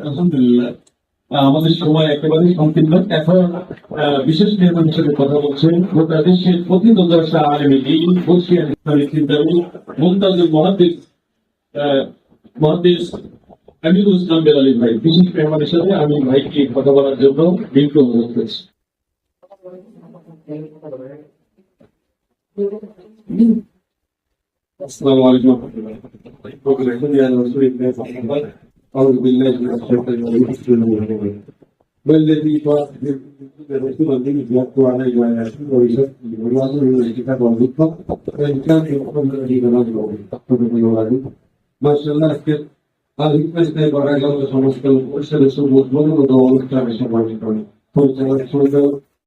আলহামদুলিল্লাহ, আমাদের সময় একেবারেই সংকীর্ণ। এখন বিশেষ মেহমান হিসেবে কথা বলছেন গোটা দেশের প্রতিদ্বন্দ্বিতা আলেমী দিন বসিয়ান চিন্তাবিদ মুমতাজুল মহাদিস আমিরুল ইসলাম বেলালী ভাই, বিশেষ মেহমান হিসেবে আমি ভাইকে কথা বলার জন্য বিনীত অনুরোধ করছি। আসসালামু আলাইকুম ওয়া রাহমাতুল্লাহি أعوذ بالله من الشيطان الرجيم بسم الله الرحمن الرحيم والذي رسول الله يتلو عليه وعلى آله ويزكي ويعلمه الكتاب والحكمة وإن كان يقوم الذين نظروا تقتلوا ويعلمون ما شاء الله أذكر هذه الحكمة يبقى على الله سبحانه وتعالى وأرسل رسوله وأمره ودعوه كتاب الشرع والإكرام